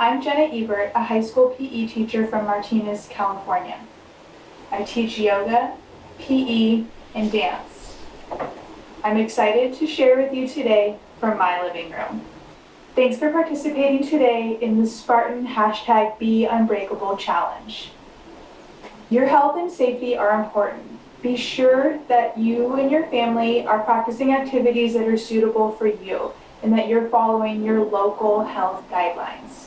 I'm Jenna Ebert, a high school PE teacher from Martinez, California. I teach yoga, PE, and dance. I'm excited to share with you today from my living room. Thanks for participating today in the Spartan #BeUnbreakable challenge. Your health and safety are important. Be sure that you and your family are practicing activities that are suitable for you and that you're following your local health guidelines.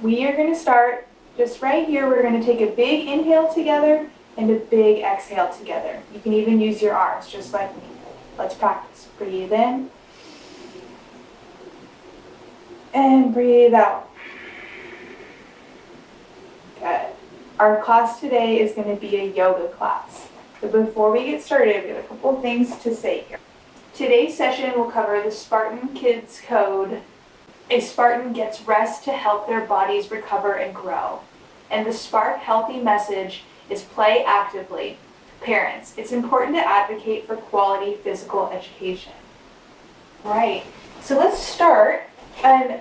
We are going to start just right here. We're going to take a big inhale together and a big exhale together. You can even use your arms just like me. Let's practice. Breathe in and breathe out. Good. Our class today is going to be a yoga class. But before we get started, we have a couple things to say here. Today's session will cover the Spartan Kids code. A Spartan gets rest to help their bodies recover and grow. And the Spark Healthy message is play actively. Parents, it's important to advocate for quality physical education. Right, so let's start. And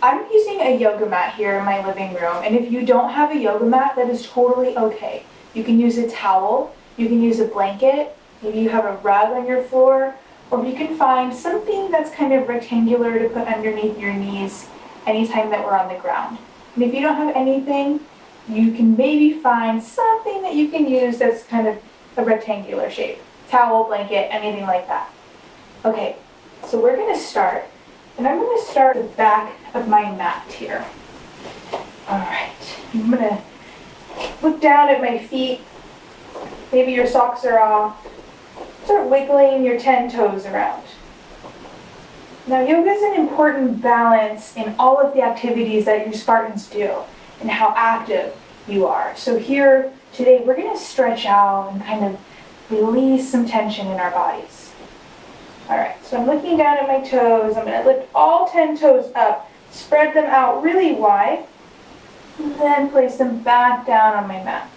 I'm using a yoga mat here in my living room. And if you don't have a yoga mat, that is totally okay. You can use a towel, you can use a blanket, maybe you have a rug on your floor, or you can find something that's kind of rectangular to put underneath your knees anytime that we're on the ground. And if you don't have anything, you can maybe find something that you can use that's kind of a rectangular shape. Towel, blanket, anything like that. Okay, so we're going to start. And I'm going to start the back of my mat here. All right, I'm going to look down at my feet. Maybe your socks are off. Start wiggling your 10 toes around. Now, yoga is an important balance in all of the activities that you Spartans do and how active you are. So here today, we're going to stretch out and kind of release some tension in our bodies. All right, so I'm looking down at my toes. I'm going to lift all 10 toes up, spread them out really wide, and then place them back down on my mat.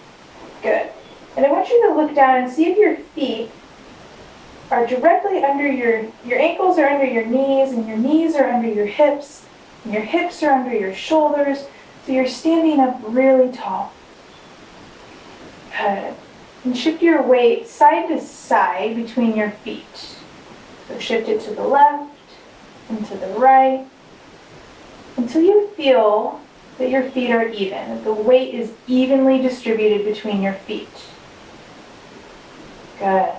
Good. And I want you to look down and see if your feet are directly under your ankles are under your knees, and your knees are under your hips, and your hips are under your shoulders, so you're standing up really tall. Good. And shift your weight side to side between your feet. So shift it to the left and to the right until you feel that your feet are even, that the weight is evenly distributed between your feet. Good.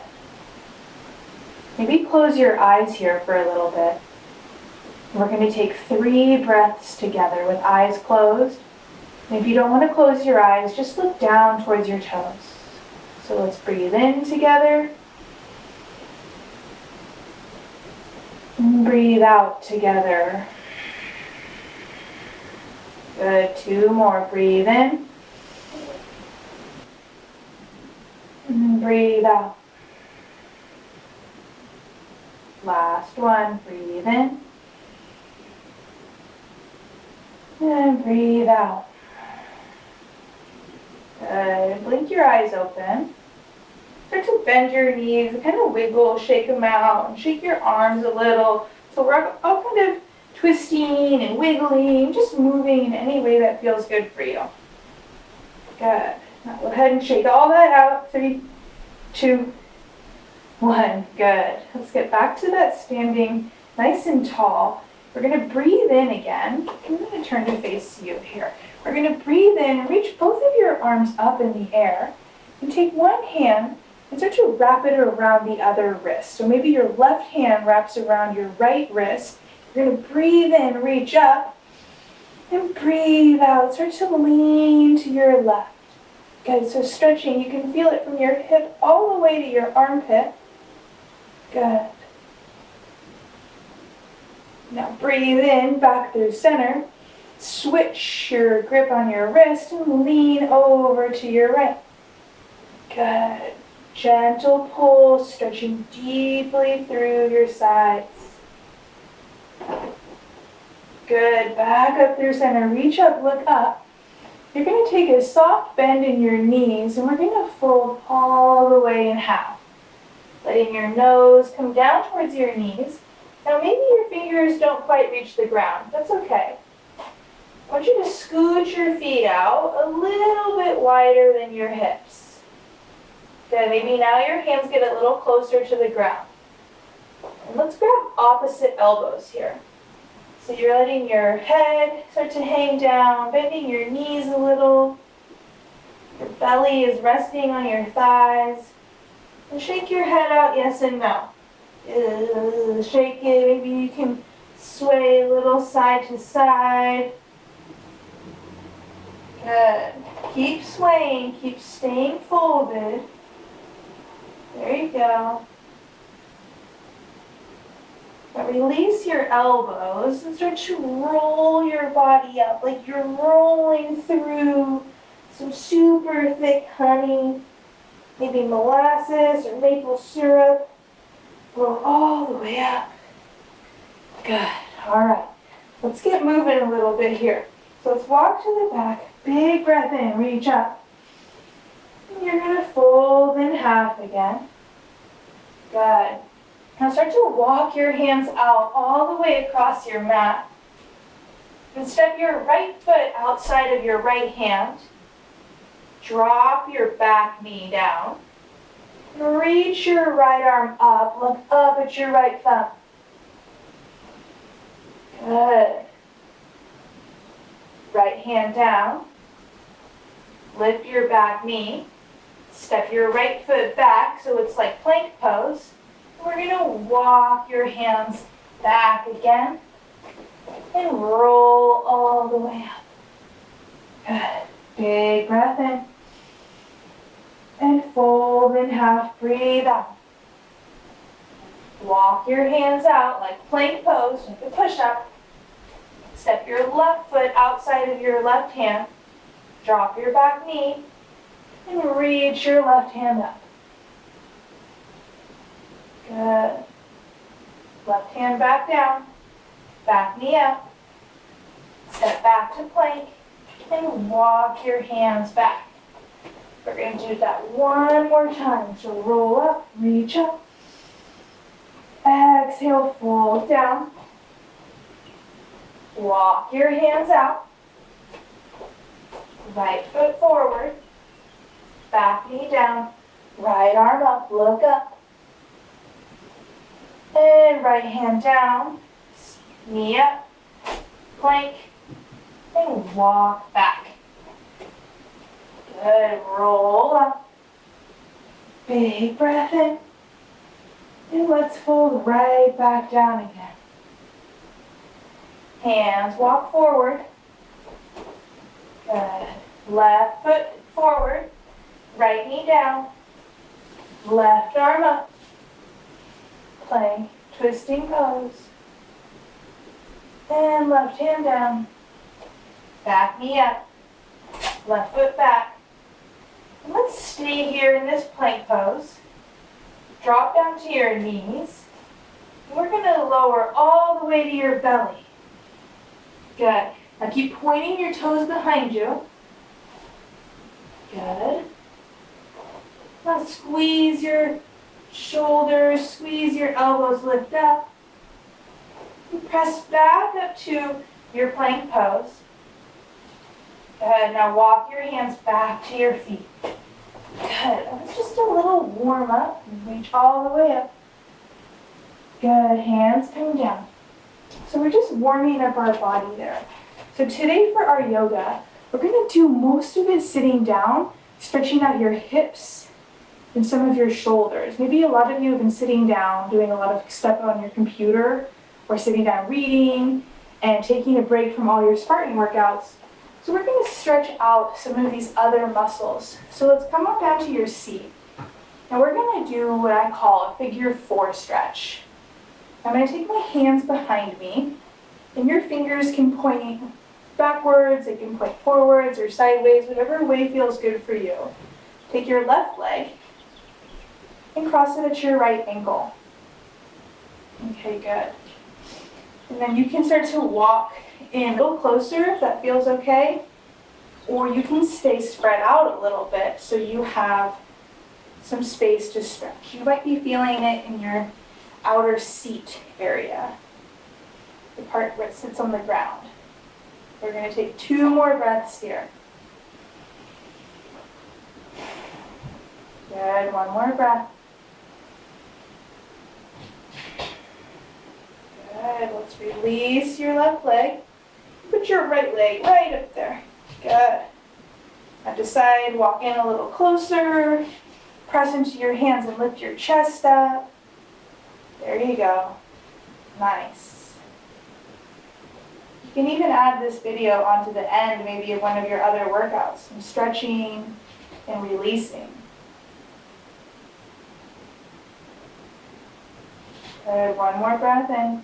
Maybe close your eyes here for a little bit. We're going to take 3 breaths together with eyes closed. And if you don't want to close your eyes, just look down towards your toes. So let's breathe in together. And breathe out together. Good. 2 more. Breathe in. And breathe out. Last one. Breathe in. And breathe out. Good. Blink your eyes open. Start to bend your knees, kind of wiggle, shake them out, and shake your arms a little. So we're all kind of twisting and wiggling, just moving in any way that feels good for you. Good. Now go ahead and shake all that out. 3, 2, 1. Good. Let's get back to that standing nice and tall. We're going to breathe in again. I'm going to turn to face you here. We're going to breathe in and reach both of your arms up in the air and take one hand and start to wrap it around the other wrist. So maybe your left hand wraps around your right wrist. You're going to breathe in, reach up, and breathe out. Start to lean to your left. Good, so stretching. You can feel it from your hip all the way to your armpit. Good. Now breathe in, back through center. Switch your grip on your wrist and lean over to your right. Good. Gentle pull, stretching deeply through your sides. Good. Back up through center. Reach up, look up. You're going to take a soft bend in your knees and we're going to fold all the way in half. Letting your nose come down towards your knees. Now maybe your fingers don't quite reach the ground. That's okay. want you to scoot your feet out a little bit wider than your hips. Good, maybe now your hands get a little closer to the ground. And let's grab opposite elbows here. So you're letting your head start to hang down, bending your knees a little. Your belly is resting on your thighs. And shake your head out, yes and no. Shake it, maybe you can sway a little side to side. Good. Keep swaying, keep staying folded. There you go. Now release your elbows and start to roll your body up like you're rolling through some super thick honey, maybe molasses or maple syrup. Roll all the way up. Good. All right. Let's get moving a little bit here. So let's walk to the back. Big breath in. Reach up. And you're going to fold in half again. Good. Now start to walk your hands out all the way across your mat. And step your right foot outside of your right hand. Drop your back knee down. Reach your right arm up. Look up at your right thumb. Good. Right hand down. Lift your back knee. Step your right foot back so it's like plank pose. We're going to walk your hands back again and roll all the way up. Good. Big breath in. And fold in half. Breathe out. Walk your hands out like plank pose. Make a push up. Step your left foot outside of your left hand. Drop your back knee. And reach your left hand up. Good. Left hand back down. Back knee up. Step back to plank. And walk your hands back. We're going to do that one more time. So roll up, reach up. Exhale, fold down. Walk your hands out. Right foot forward. Back knee down. Right arm up, look up. And right hand down. Knee up. Plank. And walk back. Good. Roll up. Big breath in. And let's fold right back down again. Hands walk forward. Good. Left foot forward. Right knee down. Left arm up. Plank. Twisting pose. And left hand down. Back knee up. Left foot back. And let's stay here in this plank pose. Drop down to your knees. And we're going to lower all the way to your belly. Good. Now keep pointing your toes behind you. Good. Now squeeze your shoulders, squeeze your elbows, lift up. And press back up to your plank pose. Good. Now walk your hands back to your feet. Good. That's just a little warm up. Reach all the way up. Good. Hands come down. So we're just warming up our body there. So today for our yoga, we're going to do most of it sitting down, stretching out your hips and some of your shoulders. Maybe a lot of you have been sitting down, doing a lot of stuff on your computer, or sitting down reading and taking a break from all your Spartan workouts. So we're going to stretch out some of these other muscles. So let's come up down to your seat. Now we're going to do what I call a figure 4 stretch. I'm going to take my hands behind me, and your fingers can point backwards, they can point forwards or sideways, whatever way feels good for you. Take your left leg and cross it at your right ankle. Okay, good. And then you can start to walk in a little closer if that feels okay, or you can stay spread out a little bit so you have some space to stretch. You might be feeling it in your outer seat area, the part where it sits on the ground. We're going to take 2 more breaths here. Good, 1 more breath. Good, let's release your left leg. Put your right leg right up there. Good. Now decide, walk in a little closer. Press into your hands and lift your chest up. There you go. Nice. You can even add this video onto the end, maybe of one of your other workouts. Some stretching and releasing. Good, 1 more breath in.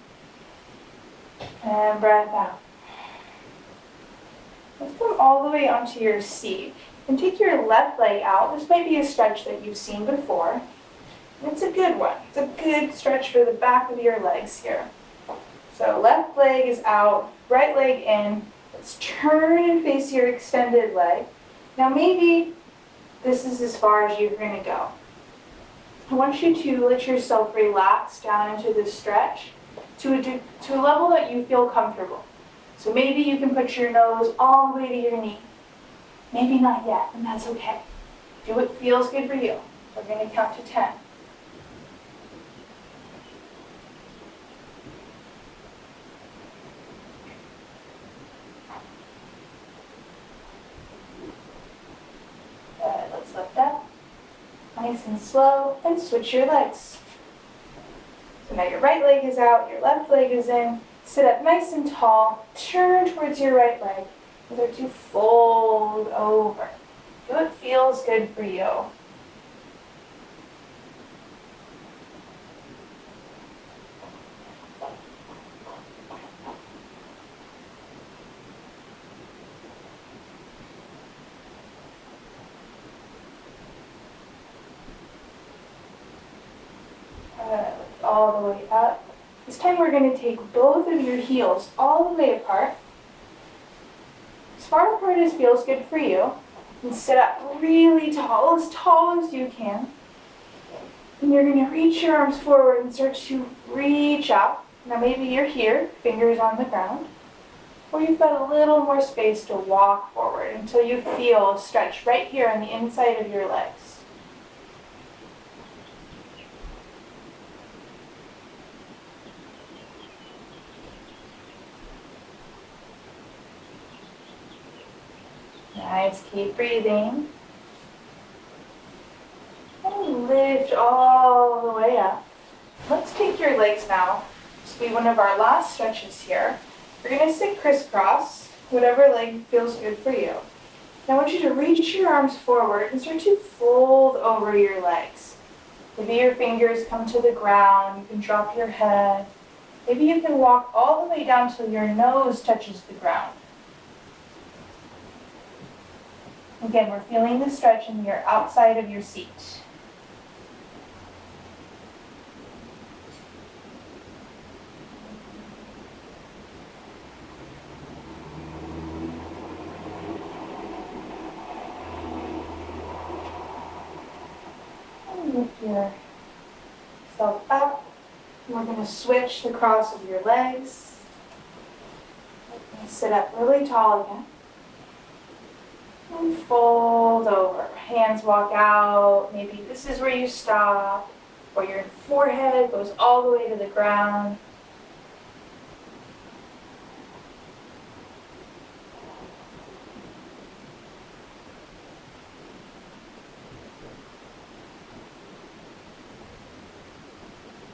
And breath out. Let's come all the way onto your seat. And take your left leg out. This might be a stretch that you've seen before. It's a good one. It's a good stretch for the back of your legs here. So left leg is out, right leg in. Let's turn and face your extended leg. Now maybe this is as far as you're going to go. I want you to let yourself relax down into this stretch to a level that you feel comfortable. So maybe you can put your nose all the way to your knee. Maybe not yet, and that's okay. Do what feels good for you. We're going to count to 10. Good, let's lift up. Nice and slow, and switch your legs. So now your right leg is out, your left leg is in. Sit up nice and tall, turn towards your right leg. Start to fold over. Do what feels good for you. All the way up. This time we're going to take both of your heels all the way apart. As far apart as feels good for you. And sit up really tall as you can. And you're going to reach your arms forward and start to reach up. Now maybe you're here, fingers on the ground. Or you've got a little more space to walk forward until you feel a stretch right here on the inside of your legs. Nice, keep breathing. And lift all the way up. Let's take your legs now. This will be one of our last stretches here. We're going to sit crisscross, whatever leg feels good for you. Now I want you to reach your arms forward and start to fold over your legs. Maybe your fingers come to the ground. You can drop your head. Maybe you can walk all the way down till your nose touches the ground. Again, we're feeling the stretch in your outside of your seat. And lift yourself up. And we're going to switch the cross of your legs. We're going to sit up really tall again. And fold over. Hands walk out. Maybe this is where you stop. Or your forehead goes all the way to the ground.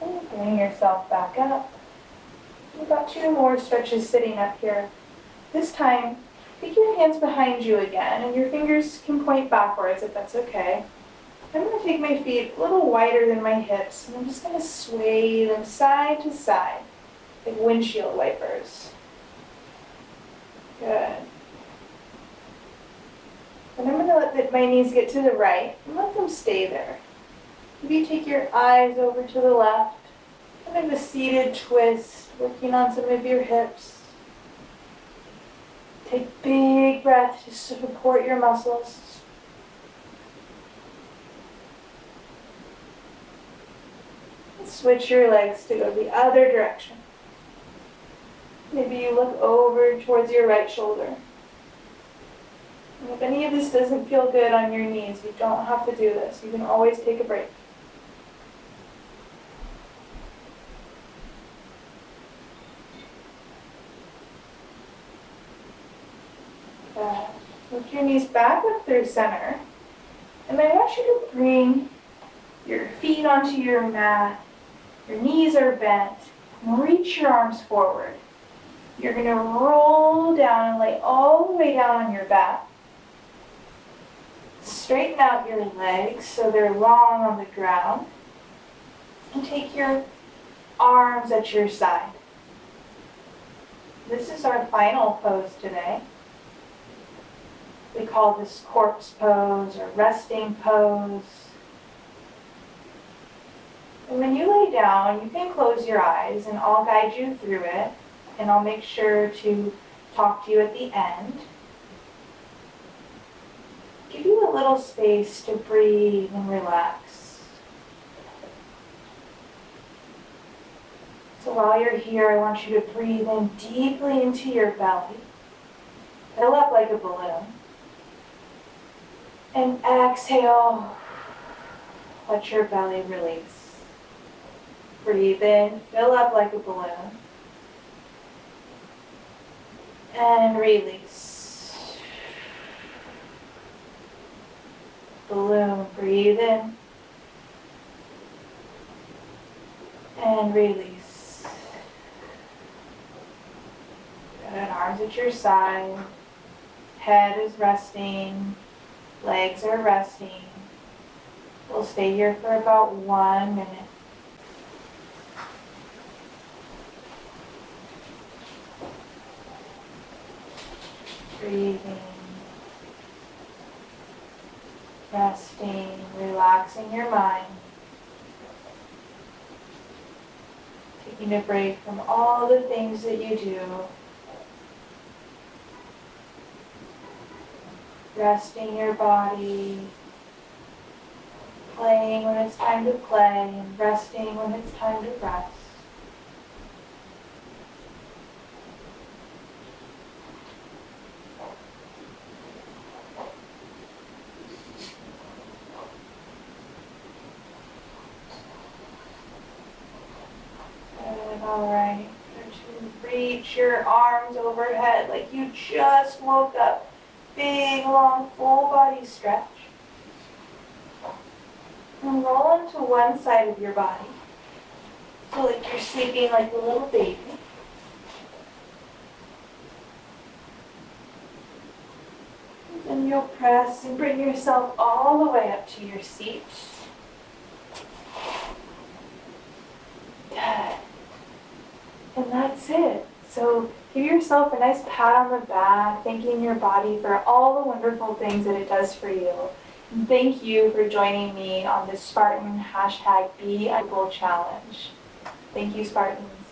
And bring yourself back up. We've got 2 more stretches sitting up here. This time, take your hands behind you again, and your fingers can point backwards if that's okay. I'm going to take my feet a little wider than my hips, and I'm just going to sway them side to side, like windshield wipers. Good. And I'm going to let my knees get to the right, and let them stay there. Maybe take your eyes over to the left, kind of a seated twist, working on some of your hips. Take big breaths to support your muscles. And switch your legs to go the other direction. Maybe you look over towards your right shoulder. And if any of this doesn't feel good on your knees, you don't have to do this. You can always take a break. Lift your knees back up through center. And I want you to bring your feet onto your mat. Your knees are bent. Reach your arms forward. You're going to roll down and lay all the way down on your back. Straighten out your legs so they're long on the ground. And take your arms at your side. This is our final pose today. We call this corpse pose or resting pose. And when you lay down, you can close your eyes and I'll guide you through it. And I'll make sure to talk to you at the end. Give you a little space to breathe and relax. So while you're here, I want you to breathe in deeply into your belly. Fill up like a balloon. And exhale, let your belly release. Breathe in, fill up like a balloon. And release. Balloon, breathe in. And release. Good, arms at your side. Head is resting. Legs are resting. We'll stay here for about 1 minute. Breathing, resting, relaxing your mind. Taking a break from all the things that you do. Resting your body, playing when it's time to play, and resting when it's time to rest. Good, all right. Reach your arms overhead like you just woke up. Big, long, full body stretch. And roll onto one side of your body. So like you're sleeping like a little baby. And then you'll press and bring yourself all the way up to your seat. Good. And that's it. So give yourself a nice pat on the back, thanking your body for all the wonderful things that it does for you. And thank you for joining me on this Spartan #BeUntitledChallenge. Thank you, Spartans.